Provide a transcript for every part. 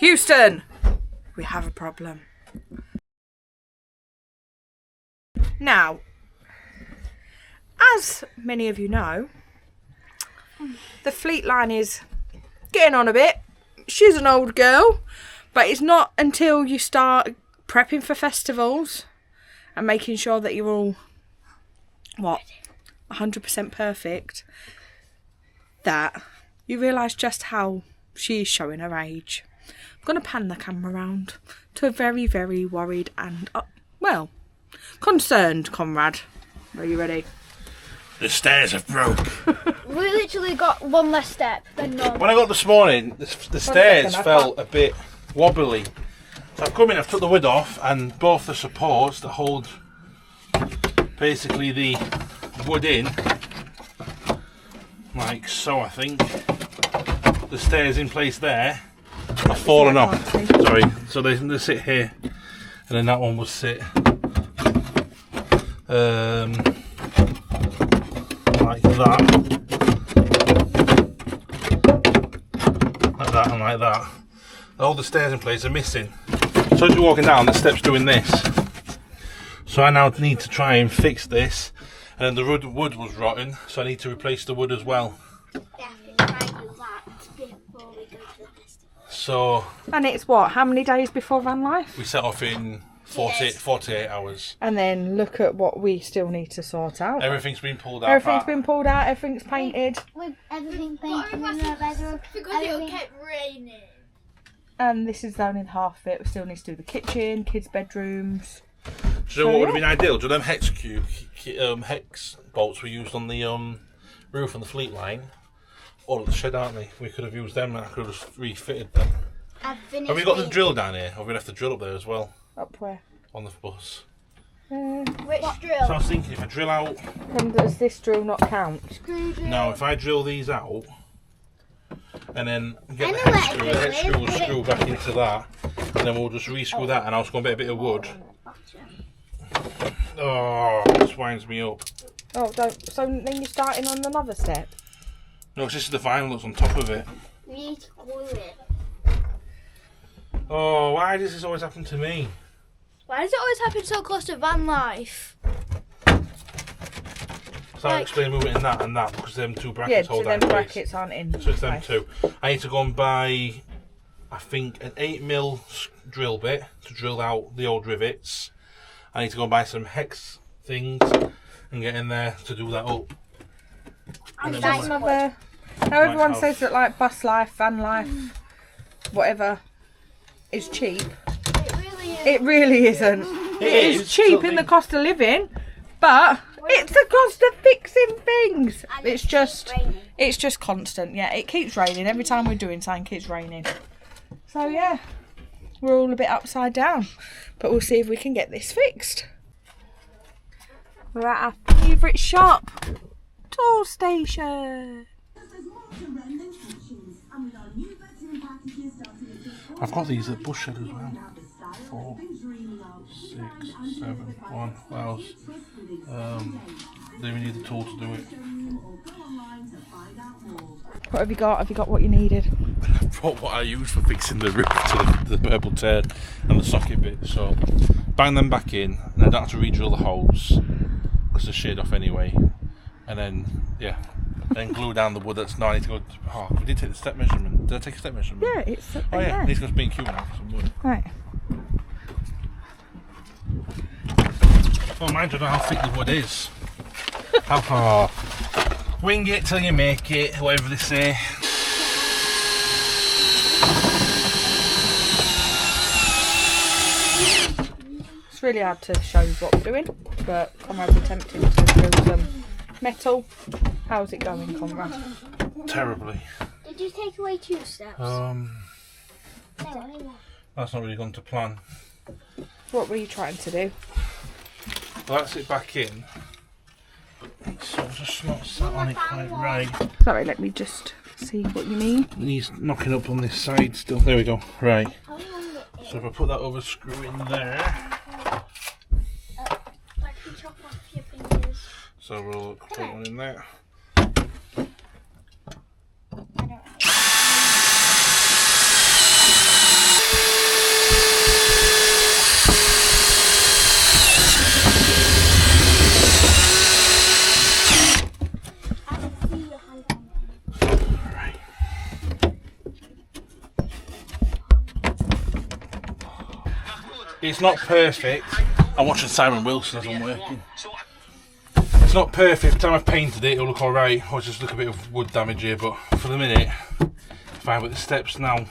Houston, we have a problem. Now, as many of you know, the fleet line is getting on a bit. She's an old girl, but it's not until you start prepping for festivals and making sure that you're all, 100% perfect, that you realise just how she is showing her age. I'm going to pan the camera around to a very, very worried and, concerned Conrad. Are you ready? The stairs have broke. We literally got one less step than normal. When I got this morning, the stairs felt a bit wobbly. So I've come in, I've took the wood off, and both the supports that hold basically the wood in, like so I think, the stairs in place there have fallen off. Sorry, so they sit here, and then that one will sit like that, and like that. All the stairs in place are missing. So as you're walking down, the steps doing this. So I now need to try and fix this. And then the wood was rotten, so I need to replace the wood as well. So. And it's what? How many days before VanLife? We set off in 48 hours. And then look at what we still need to sort out. Everything's been pulled out. Everything's been pulled out, everything's painted. With everything painted in the bedroom. Because it kept raining. And this is only half of it. We still need to do the kitchen, kids' bedrooms. Do you know what would have been ideal? Do you know them hex bolts we used on the roof on the fleet line? All at the shed, aren't they? We could have used them and I could have just refitted them. Have we got the drill down here? Or have we left the drill up there as well? Up where? On the bus. Which drill? So I was thinking if I drill out... And does this drill not count? No, if I drill these out and then get the hex screw will screw back into that, and then we'll just re-screw that, and I'll just go and get a bit of wood. Oh, this winds me up. Oh, don't. So then you're starting on another step? No, this is the vinyl that's on top of it. We need to glue it. Oh, why does this always happen to me? Why does it always happen so close to VanLife? So I'll explain moving in that and that because them two brackets hold that in them place. brackets aren't in. So it's them two. I need to go and buy, I think, an 8mm drill bit to drill out the old rivets. I need to go and buy some hex things and get in there to do that up. And that's another. Now everyone says that like bus life, van life, whatever, is cheap. It really isn't. It is cheap in the cost of living, but it's the cost of fixing things. It's just constant. Yeah, it keeps raining every time we're doing something. It keeps raining. So yeah, we're all a bit upside down, but we'll see if we can get this fixed. We're at our favourite shop, Tool Station. I've got these at Bush Shed as well. 4, 6, 7, 1. What else? Then we need the tool to do it. What have you got? Have you got what you needed? I brought what I use for fixing the roof to the purple turd and the socket bit. So bang them back in, and I don't have to re-drill the holes because they're sheared off anyway. And then then glue down the wood. That's no. I need to go. We did take the step measurement. Did I take a step measurement? Yeah, it's. Oh yeah, I need to go to B&Q now for some wood. Right. Oh, mind you know how thick the wood is. How wing it till you make it, whatever they say. It's really hard to show you what we're doing, but Conrad's attempting to build some metal. How's it going, Conrad? Terribly. Did you take away 2 steps? That's not really gone to plan. What were you trying to do? Well, that's it back in. So it's just not sat on it quite right. Sorry, let me just see what you mean. He's knocking up on this side still. There we go. Right. So if I put that over screw in there. So we'll put one in there. It's not perfect. I'm watching Simon Wilson as I'm working. It's not perfect. By the time I've painted it, it'll look alright. I'll just look a bit of wood damage here, but for the minute, fine with the steps now.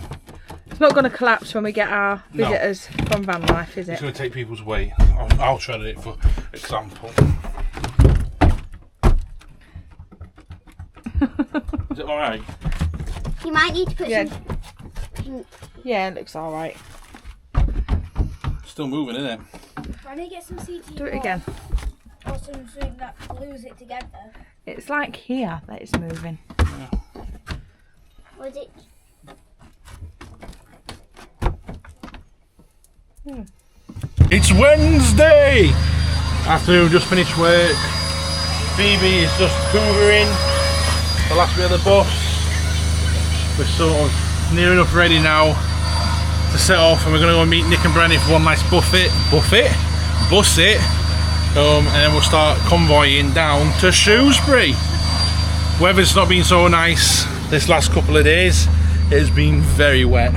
It's not going to collapse when we get our visitors from VanLife, is it? It's going to take people's weight. I'll shred it for example. Is it alright? You might need to put some pink. Yeah, it looks alright. Still moving, isn't it? I need to get some CT. Do it again. Or something that glues it together. It's like here that it's moving. Yeah. Was it? It's Wednesday! After we've just finished work, Phoebe is just hoovering the last bit of the bus. We're sort of near enough ready now to set off, and we're going to go meet Nick and Brenny for one nice bus it, and then we'll start convoying down to Shrewsbury. Weather's not been so nice this last couple of days. It has been very wet.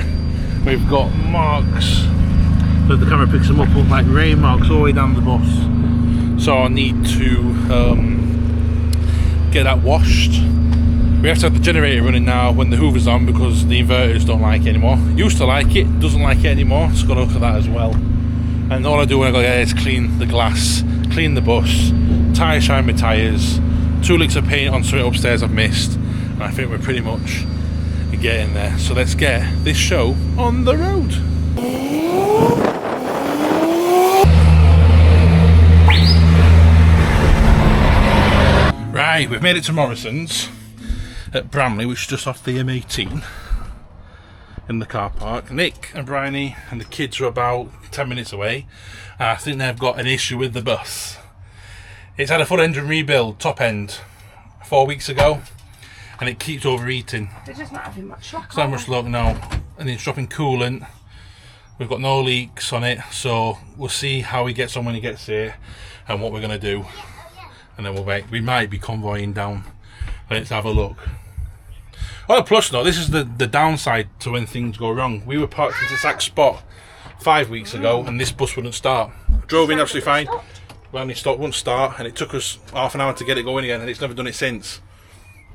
We've got marks, but the camera picks them up like rain marks all the way down the bus. So I need to get that washed. We have to have the generator running now when the hoover's on because the inverters don't like it anymore. Used to like it, doesn't like it anymore. So got to look at that as well. And all I do when I go there is clean the glass, clean the bus, tyre shine my tyres, 2 licks of paint on something upstairs I've missed, and I think we're pretty much getting there. So let's get this show on the road. Right, we've made it to Morrison's at Bramley, which is just off the M18 in the car park. Nick and Bryony and the kids are about 10 minutes away. I think they've got an issue with the bus. It's had a full engine rebuild, top end, 4 weeks ago, and it keeps overheating. They're just not having much luck. So much luck now, and it's dropping coolant. We've got no leaks on it, so we'll see how he gets on when he gets here and what we're going to do. And then we might be convoying down. Let's have a look. On a plus note, this is the downside to when things go wrong. We were parked in this exact spot 5 weeks ago and this bus wouldn't start. Drove in absolutely fine. Well, it stopped, wouldn't start, and it took us half an hour to get it going again, and it's never done it since.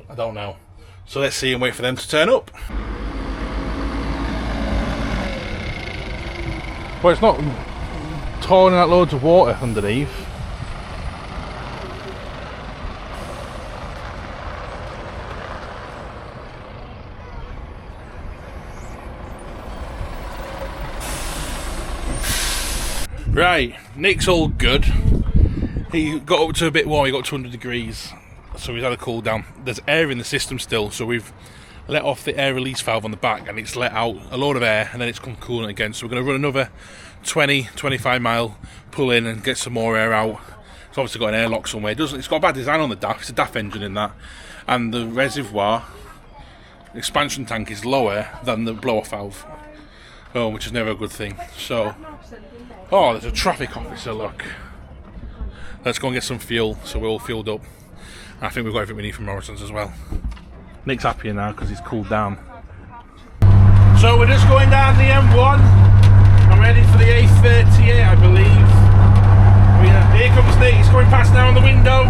I don't know. So let's see and wait for them to turn up. Well, it's not pouring out loads of water underneath. Right, Nick's all good. He got up to a bit warm, he got 200 degrees, so he's had a cool down. There's air in the system still, so we've let off the air release valve on the back and it's let out a load of air and then it's come coolant again. So we're going to run another 20-25 mile, pull in and get some more air out. It's obviously got an airlock somewhere. It's got a bad design on the DAF, it's a DAF engine in that. And the reservoir expansion tank is lower than the blow-off valve, which is never a good thing. So, oh, there's a traffic officer, look. Let's go and get some fuel, so we're all fueled up. And I think we've got everything we need from Morrison's as well. Nick's happier now because he's cooled down. So we're just going down the M1. I'm ready for the A38, I believe. Here comes Nick, he's coming past now on the window.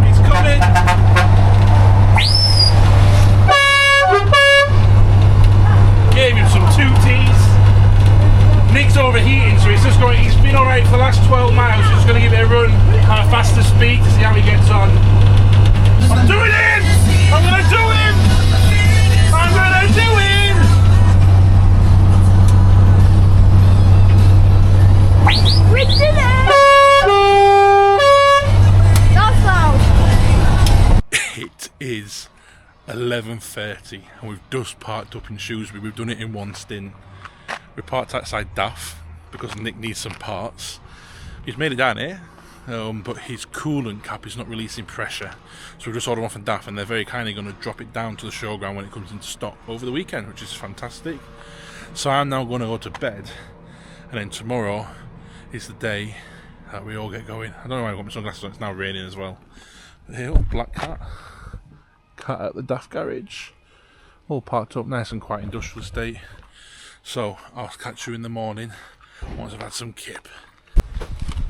He's coming. Gave him some tooties. Nick's overheating, so he's been alright for the last 12 miles, so he's going to give it a run at a faster speed to see how he gets on. I'm doing it! I'm going to do him! I'm going to do him! We did it! That's loud. It is 11:30 and we've just parked up in Shrewsbury. We've done it in one stint. We parked outside DAF because Nick needs some parts. He's made it down here, but his coolant cap is not releasing pressure. So we've just ordered one from DAF and they're very kindly going to drop it down to the showground when it comes into stock over the weekend, which is fantastic. So I'm now going to go to bed, and then tomorrow is the day that we all get going. I don't know why I've got my sunglasses on, it's now raining as well. But here, black cat at the DAF garage. All parked up nice and quiet, industrial estate. So I'll catch you in the morning once I've had some kip.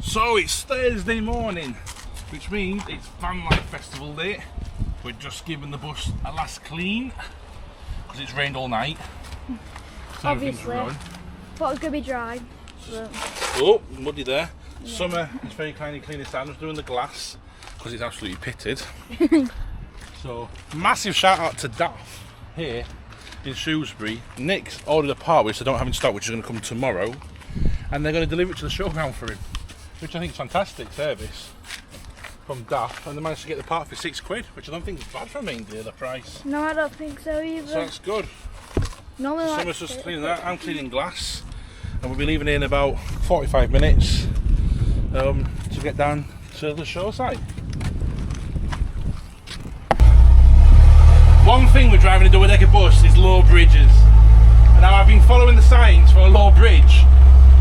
So it's Thursday morning, which means it's VanLife Festival day. We're just giving the bus a last clean because it's rained all night. So obviously. Thought it was going to be dry. But... Oh, muddy there. Yeah. Summer is very kindly cleaning this. I'm just doing the glass because it's absolutely pitted. So, massive shout out to Daff here in Shrewsbury. Nick's ordered a part which they don't have in stock, which is going to come tomorrow, and they're going to deliver it to the showground for him, which I think is fantastic service from Daff. And they managed to get the part for £6, which I don't think is bad for a main dealer price. No, I don't think so either. So that's good. Normally Summer's just cleaning that. I'm cleaning glass, and we'll be leaving in about 45 minutes to get down to the show site. One thing we're driving a double-decker bus is low bridges. And now I've been following the signs for a low bridge,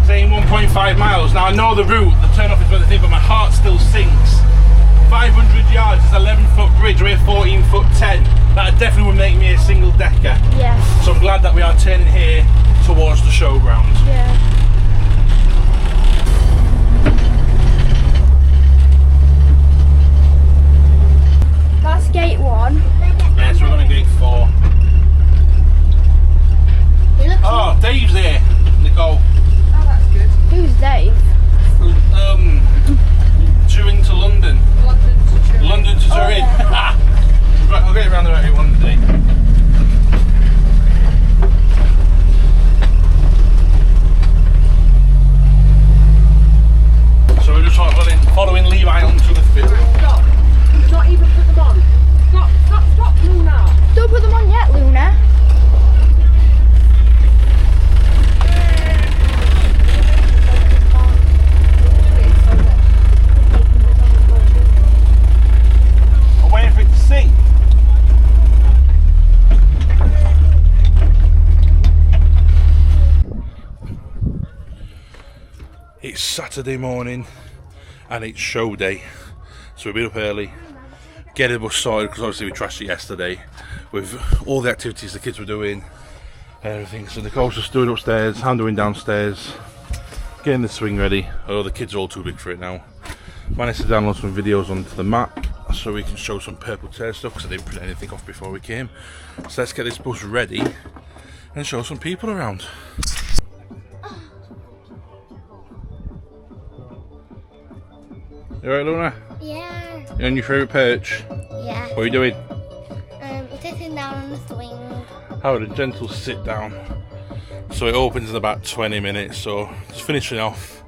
saying 1.5 miles. Now I know the route, the turn-off is where the thing, but my heart still sinks. 500 yards is 11-foot bridge, we're 14-foot 10. That definitely would make me a single-decker. Yeah. So I'm glad that we are turning here towards the showground. Yeah. That's gate 1. Yeah, so we're going to gate 4. Oh, Dave's here, Nicole. Oh, that's good. Who's Dave? Turin to London. London to Turin. Yeah. Right, I'll get it around the way one day. So we're just following Levi onto the field. Stop. Not even put them on. Stop, Luna. Don't put them on yet, Luna. I'm waiting for it to sink. It's Saturday morning and it's show day, so we've been up early, getting the bus sorted because obviously we trashed it yesterday with all the activities the kids were doing and everything. So Nicole's just doing upstairs, I'm doing downstairs, getting the swing ready. Oh, the kids are all too big for it now. Managed to download some videos onto the map so we can show some purple tear stuff because I didn't print anything off before we came. So let's get this bus ready and show some people around. You alright, Luna? Yeah. You on your favourite perch? Yeah. What are you doing? Sitting down on the swing. Howard, a gentle sit down. So it opens in about 20 minutes, so just finishing off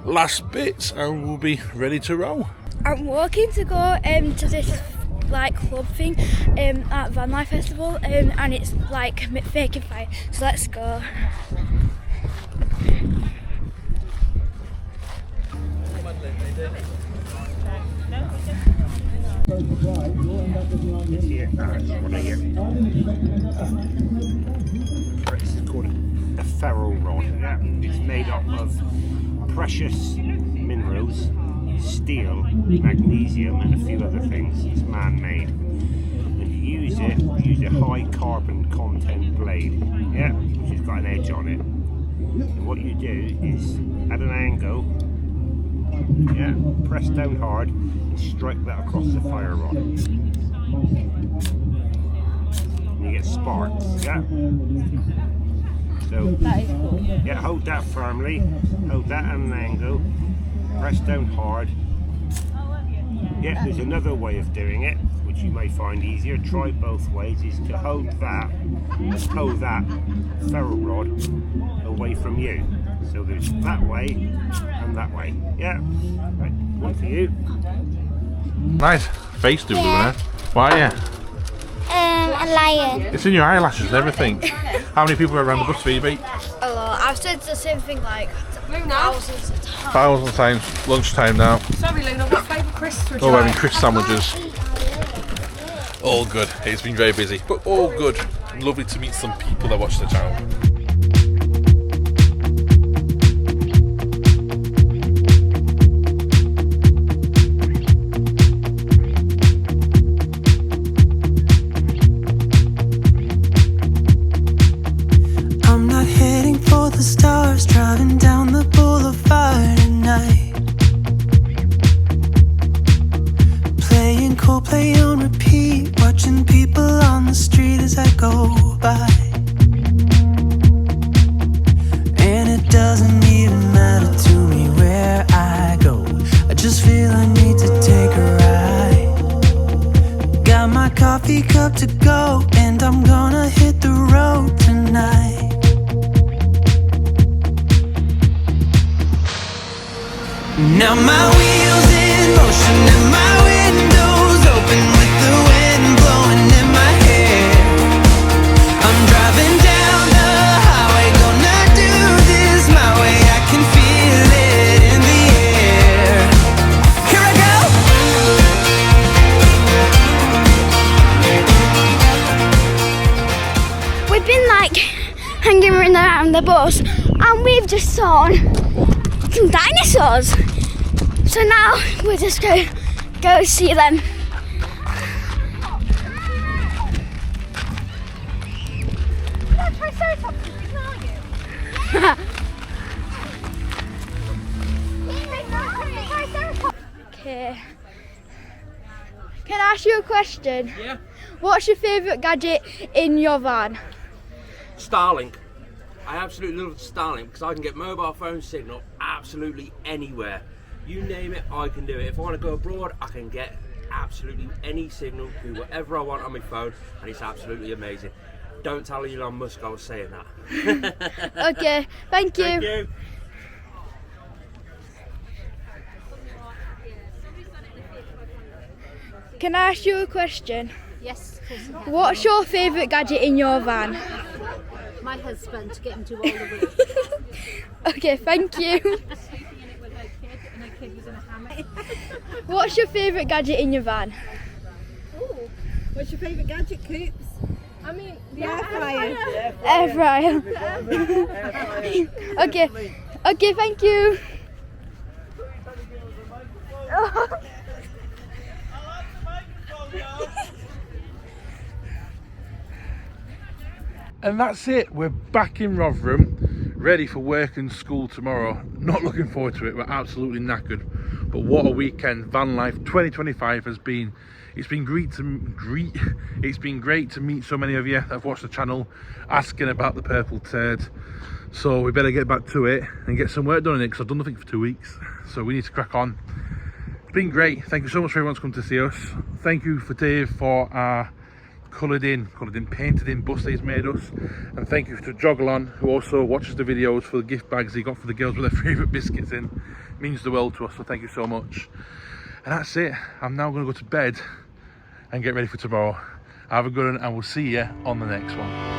last bits and we'll be ready to roll. I'm walking to go to this like club thing at VanLife Festival and it's like faking fire, so let's go. It's here. It's called a ferro rod. Yeah. It's made up of precious minerals, steel, magnesium, and a few other things. It's man-made. And you use a high carbon content blade, yeah, which has got an edge on it. And what you do is, at an angle, yeah, press down hard and strike that across the fire rod. And you get sparks, yeah? So, That is cool. yeah, hold that firmly, hold that at an angle, press down hard. Yeah, there's another way of doing it, which you may find easier. Try both ways, is to hold that ferro rod away from you. So there's that way and that way. Yeah. Right, one for you. Nice face doodle there. Why, yeah? A lion. It's in your eyelashes and everything. How many people are around the bus, Phoebe? A lot. I've said the same thing like thousands of times. 1,000 times. Lunchtime now. Sorry, Luna, what flavour crisps would you Oh, we're like? having crisp sandwiches. All good. It's been very busy, but all good. Lovely to meet some people that watch the channel. I'm not heading for the stars, driving down the go by. And it doesn't even matter to me where I go. I just feel I need to take a ride. Got my coffee cup to go, and I'm gonna hit the road tonight. Now my wheels in motion and my windows open with the wind blowing in my hair. I'm driving down the highway, gonna do this my way. I can feel it in the air. Here I go! We've been like hanging around the bus and we've just saw some dinosaurs. So now we're just going to go see them. Okay. Can I ask you a question? Yeah. What's your favourite gadget in your van? Starlink. I absolutely love Starlink because I can get mobile phone signal absolutely anywhere. You name it, I can do it. If I want to go abroad, I can get absolutely any signal, do whatever I want on my phone, and it's absolutely amazing. Don't tell Elon Musk I was saying that. Okay, thank you. Thank you. Can I ask you a question? Yes, of course you can. What's your favourite gadget in your van? My husband, to get him to all the way. Okay, thank you. What's your favourite gadget in your van? Ooh, what's your favourite gadget, Coops? I mean, the air fryer. Air fryer. Okay, thank you. And that's it, we're back in Rotherham, ready for work and school tomorrow. Not looking forward to it, we're absolutely knackered. But what a weekend. VanLife 2025 has been, it's been great to meet so many of you that have watched the channel asking about the purple turd. So we better get back to it and get some work done on it, because I've done nothing for 2 weeks. So we need to crack on. It's been great. Thank you so much for everyone to come to see us. Thank you for Dave for our painted in bus that he's made us, and thank you to Joglon, who also watches the videos, for the gift bags he got for the girls with their favourite biscuits in. It means the world to us, so thank you so much. And that's it. I'm now going to go to bed and get ready for tomorrow. Have a good one, and we'll see you on the next one.